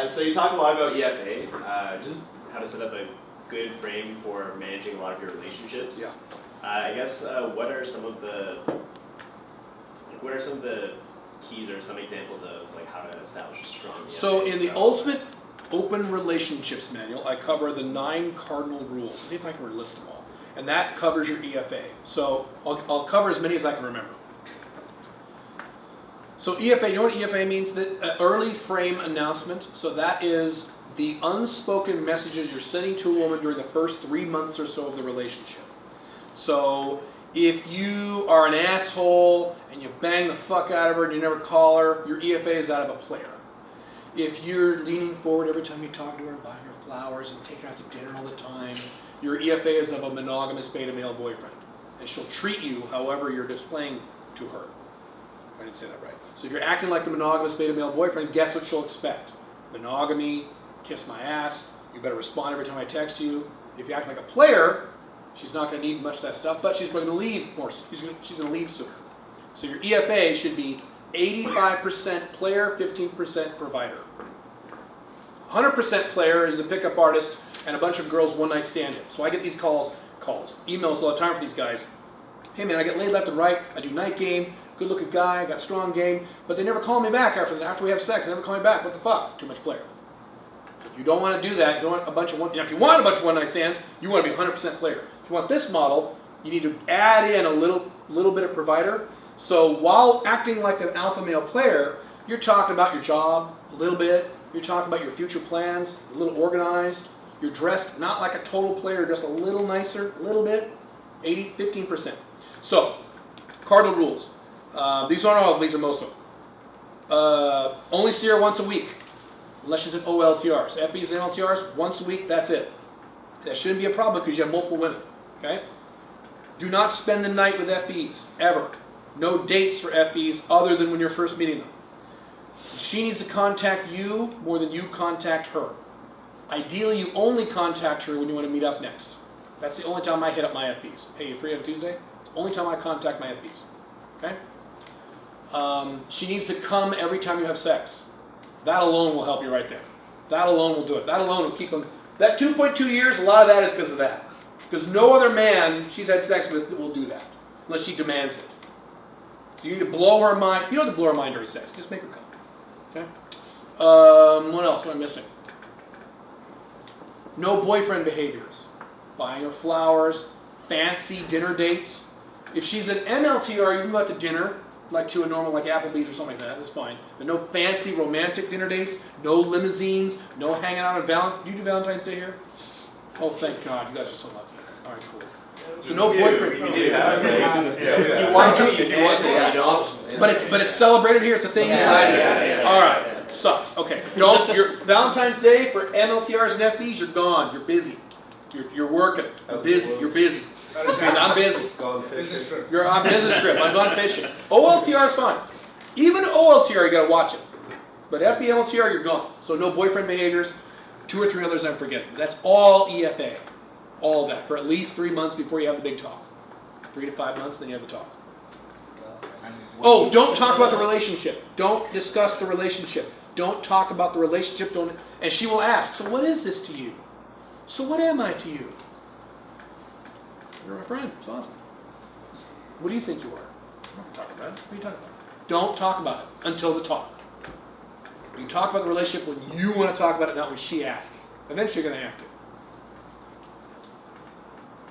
So you talk a lot about EFA, just how to set up a good frame for managing a lot of your relationships. Yeah. I guess what are some of the keys or some examples of like how to establish a strong EFA? So in the Ultimate Open Relationships Manual, I cover the 9 cardinal rules. See if I can list them all. And that covers your EFA. So I'll cover as many as I can remember. So EFA, you know what EFA means? That early frame announcement. So that is the unspoken messages you're sending to a woman during the first 3 months or so of the relationship. So if you are an asshole and you bang the fuck out of her and you never call her, your EFA is out of a player. If you're leaning forward every time you talk to her, buying her flowers and taking her out to dinner all the time, your EFA is of a monogamous beta male boyfriend. And she'll treat you however you're displaying to her. I didn't say that right. So if you're acting like the monogamous beta male boyfriend, guess what she'll expect? Monogamy, kiss my ass, you better respond every time I text you. If you act like a player, she's not going to need much of that stuff, but she's going to leave more. She's going to leave sooner. So your EFA should be 85% player, 15% provider. 100% player is the pickup artist and a bunch of girls one night stand it. So I get these emails all the time for these guys. Hey man, I get laid left and right, I do night game, good looking guy, I got strong game, but they never call me back after we have sex, they never call me back. What the fuck? Too much player. If you don't want to do that, you don't want a bunch of if you want a bunch of one night stands, you want to be 100% player. If you want this model, you need to add in a little bit of provider. So while acting like an alpha male player, you're talking about your job a little bit, you're talking about your future plans, a little organized, you're dressed not like a total player, just a little nicer, a little bit, 15%. So, cardinal rules. These aren't all of them, these are most of them. Only see her once a week, unless she's an OLTR. So FBs and MLTRs, once a week, that's it. That shouldn't be a problem because you have multiple women, okay? Do not spend the night with FBs, ever. No dates for FBs other than when you're first meeting them. She needs to contact you more than you contact her. Ideally, you only contact her when you want to meet up next. That's the only time I hit up my FBs. Hey, you free on Tuesday? It's the only time I contact my FBs. Okay? She needs to come every time you have sex. That alone will help you right there. That alone will do it. That alone will keep them. That 2.2 years, a lot of that is because of that. Because no other man she's had sex with will do that, unless she demands it. So you need to blow her mind. You don't have to blow her mind during sex. Just make her come. Okay? What else am I missing? No boyfriend behaviors. Buying her flowers, fancy dinner dates. If she's an MLTR, you can go out to dinner, like to a normal, like Applebee's or something like that. That's fine. But no fancy romantic dinner dates, no limousines, no hanging out on Valentine's. Do you do Valentine's Day here? Oh, thank God. You guys are so lucky. All right, cool. So no boyfriend. You want to. But it's celebrated here. It's a thing. Yeah. All right. Sucks. Okay. Your Valentine's Day for MLTRs and FBs, you're gone. You're busy. You're working. You're busy. You're busy. I'm busy. Business trip. You're on business trip. I'm gone fishing. OLTR is fine. Even OLTR, you gotta watch it. But FB MLTR, you're gone. So no boyfriend behaviors. 2 or 3 others I'm forgetting. That's all EFA. All of that for at least 3 months before you have the big talk. 3 to 5 months, then you have the talk. Oh, don't talk about the relationship. Don't discuss the relationship. Don't talk about the relationship. And she will ask, so what is this to you? So what am I to you? You're my friend. It's awesome. What do you think you are? I'm not talking about it. What are you talking about? Don't talk about it until the talk. You talk about the relationship when you want to talk about it, not when she asks. Eventually you're going to have to.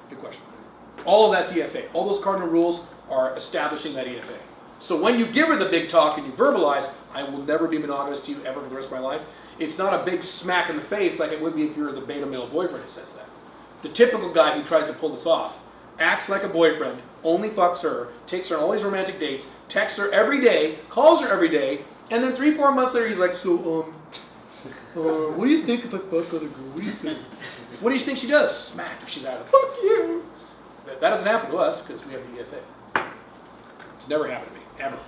Good question. All of that's EFA. All those cardinal rules are establishing that EFA. So when you give her the big talk and you verbalize, I will never be monogamous to you ever for the rest of my life, it's not a big smack in the face like it would be if you were the beta male boyfriend who says that. The typical guy who tries to pull this off acts like a boyfriend, only fucks her, takes her on all these romantic dates, texts her every day, calls her every day, and then 3-4 months later he's like, so, what do you think if I fuck other girl? What do you think? What do you think she does? Smack. She's out of it. Fuck you. That doesn't happen to us because we have the EFA. It's never happened to me, ever.